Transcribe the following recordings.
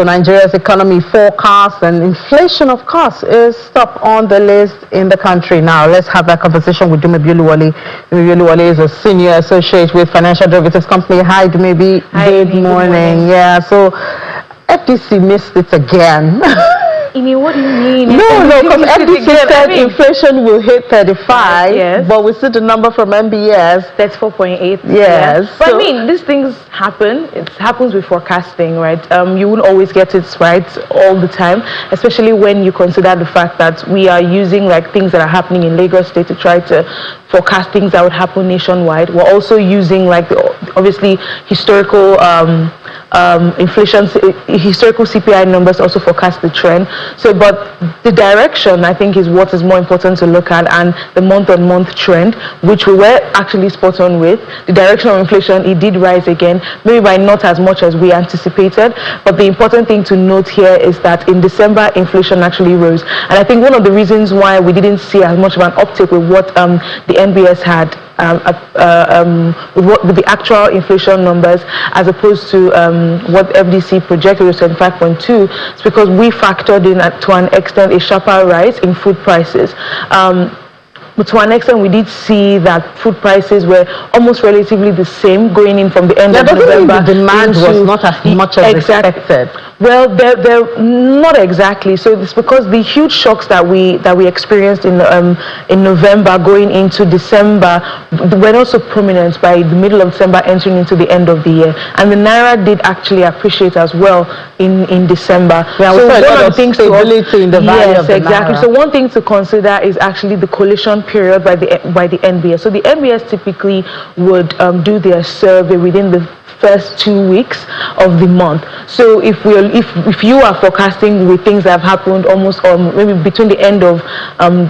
So Nigeria's economy forecast and inflation, of course, is top on the list in the country. Now, let's have that conversation with Dumebi Oluwole. Dumebi Oluwole is a senior associate with financial derivatives company. Hi, Dumebi. Good morning. Yeah, so FDC missed it again. What do you mean? No, because FDC said inflation will hit 35, yes. But we see the number from MBS. That's 4.8. Yes. But so, these things happen. It happens with forecasting, right? You won't always get it right all the time, especially when you consider the fact that we are using things that are happening in Lagos State to try to forecast things that would happen nationwide. We're also using obviously historical inflation, historical CPI numbers also forecast the trend. So, but the direction, I think, is what is more important to look at, and the month-on-month trend, which we were actually spot on with. The direction of inflation, it did rise again, maybe by not as much as we anticipated, but the important thing to note here is that in December, inflation actually rose. And I think one of the reasons why we didn't see as much of an uptick with what the NBS had with the actual inflation numbers as opposed to what FDC projected was 25.2, it's because we factored in to an extent a sharper rise in food prices. But to an extent, we did see that food prices were almost relatively the same going in from the end of November. The demand was not as much as expected. Well, they're not exactly. So it's because the huge shocks that we experienced in November going into December were not so prominent by the middle of December entering into the end of the year. And the Naira did actually appreciate as well in December. Yeah, so one of the things stability in the value of the exactly. Naira. So one thing to consider is actually the collation period by the NBS. So the NBS typically would do their survey within the first 2 weeks of the month. So if you are forecasting with things that have happened almost maybe between the end of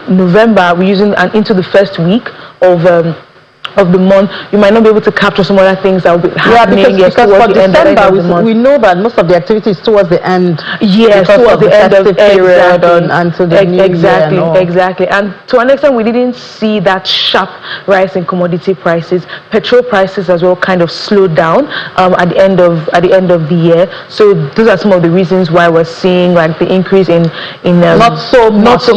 November, we're using and into the first week of the month, you might not be able to capture some other things that will be happening. Because for December, we know that most of the activity is towards the end. Yes, towards the end of the period until the new year. Exactly. And to an extent, we didn't see that sharp rise in commodity prices. Petrol prices as well kind of slowed down at the end of the year. So those are some of the reasons why we're seeing the increase in not so much of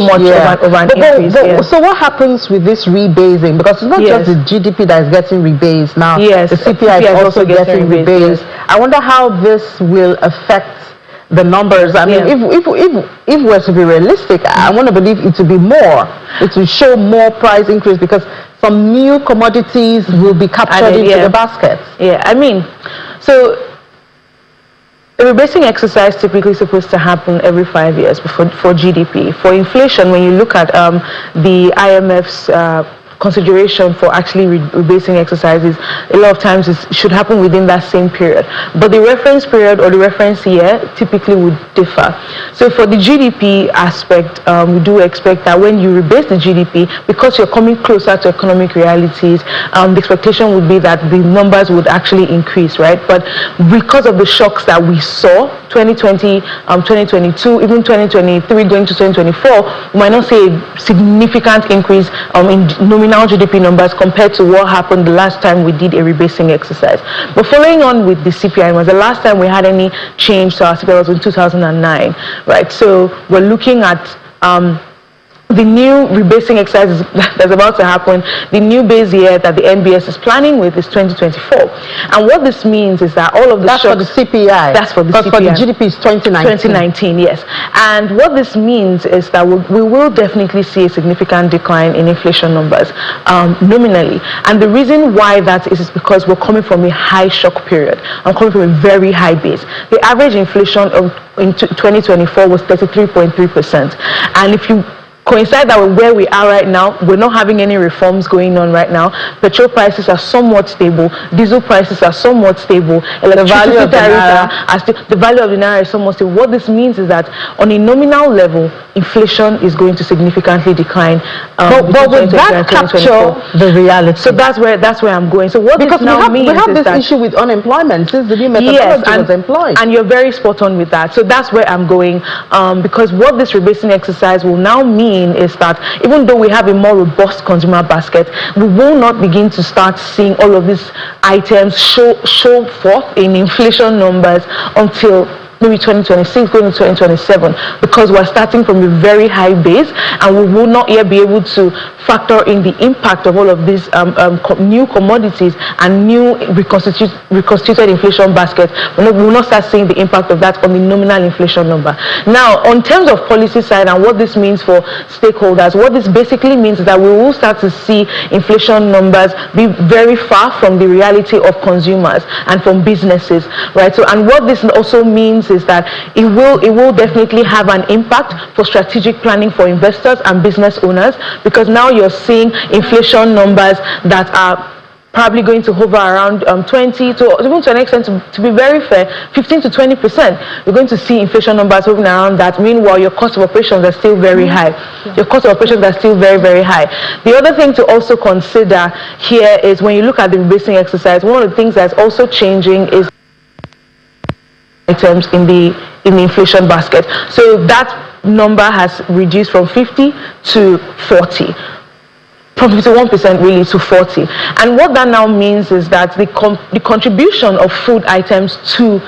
an increase. So what happens with this rebasing? Because it's not just the GDP that is getting rebased now. Yes, the CPI is also getting rebased. Yes. I wonder how this will affect the numbers. I mean, if we're to be realistic, I want to believe it will be more. It will show more price increase because some new commodities will be captured into the basket. Yeah, I mean, so the rebasing exercise typically is supposed to happen every 5 years for GDP. For inflation, when you look at the IMF's consideration for actually rebasing exercises, a lot of times it should happen within that same period. But the reference period or the reference year typically would differ. So for the GDP aspect, we do expect that when you rebase the GDP, because you're coming closer to economic realities, the expectation would be that the numbers would actually increase, right? But because of the shocks that we saw, 2020, 2022, even 2023 going to 2024, we might not see a significant increase in nominal GDP numbers compared to what happened the last time we did a rebasing exercise. But following on with the CPI, was the last time we had any change to our CPI was in 2009, right? So we're looking at the new rebasing exercise that's about to happen. The new base year that the NBS is planning with is 2024. And what this means is that all of the shocks... That's for the CPI. That's for the CPI. For the GDP is 2019. 2019, yes. And what this means is that we will definitely see a significant decline in inflation numbers nominally. And the reason why that is because we're coming from a high shock period. I'm coming from a very high base. The average inflation in 2024 was 33.3%. And if you coincide that with where we are right now, we're not having any reforms going on right now. Petrol prices are somewhat stable. Diesel prices are somewhat stable. Electricity tariffs the value of the Naira is somewhat stable. What this means is that on a nominal level, inflation is going to significantly decline. But would that capture the reality? So that's where I'm going. So what because this now means we have this issue with unemployment since the new methodology was employed. And you're very spot on with that. So that's where I'm going, because what this rebasing exercise will now mean is that even though we have a more robust consumer basket, we will not begin to start seeing all of these items show forth in inflation numbers until maybe 2026, going to 2027, because we're starting from a very high base, and we will not yet be able to factor in the impact of all of these new commodities and new reconstituted inflation basket. We will not start seeing the impact of that on the nominal inflation number. Now, on terms of policy side and what this means for stakeholders, what this basically means is that we will start to see inflation numbers be very far from the reality of consumers and from businesses, right? So, and what this also means is that it will definitely have an impact for strategic planning for investors and business owners, because now you're seeing inflation numbers that are probably going to hover around 20 to even to an extent, to be very fair, 15 to 20%. You're going to see inflation numbers hovering around that. Meanwhile, your cost of operations are still very high. Your cost of operations are still very, very high. The other thing to also consider here is when you look at the rebasing exercise, one of the things that's also changing is items in the inflation basket. So that number has reduced from 50 to 40. From 51% really to 40. And what that now means is that the contribution of food items to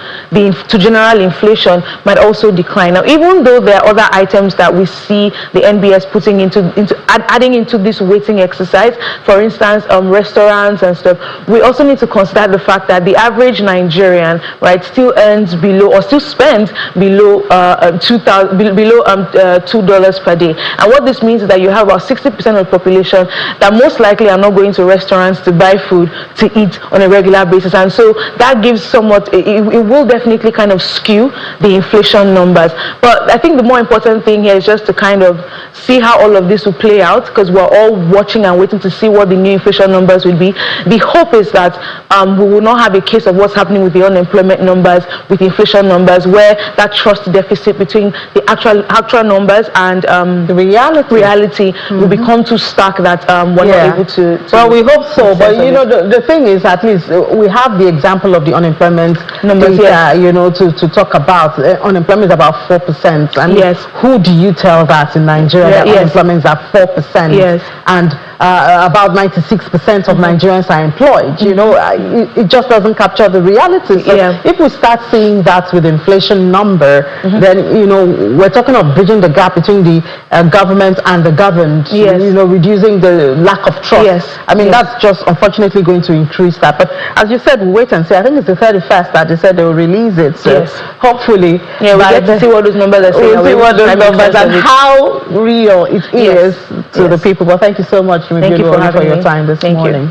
general inflation might also decline. Now, even though there are other items that we see the NBS putting adding into this weighting exercise, for instance, restaurants and stuff, we also need to consider the fact that the average Nigerian, right, still earns below or still spends below $2 per day. And what this means is that you have about 60% of the population that most likely are not going to restaurants to buy food to eat on a regular basis, and so that gives somewhat, it will definitely kind of skew the inflation numbers. But I think the more important thing here is just to kind of see how all of this will play out, because we're all watching and waiting to see what the new inflation numbers will be. The hope is that we will not have a case of what's happening with the unemployment numbers, with the inflation numbers, where that trust deficit between the actual numbers and the reality will become too stark that we're not able to well, we hope so. But you know, the thing is, at least we have the example of the unemployment numbers here, you know, to talk about. Unemployment is about 4%. And who do you tell that in Nigeria that unemployment is at 4%? And about 96% of Nigerians are employed. You know, it just doesn't capture the reality. So if we start seeing that with inflation number, then, you know, we're talking of bridging the gap between the government and the governed. You know, reducing the lack of trust. I mean, that's just unfortunately going to increase that. But as you said, we'll wait and see. I think it's the 31st that they said they will release it. So hopefully, we'll get to see what those numbers are saying. We'll see what those numbers and how real it is to the people. But thank you so much, Thank you for your time this morning.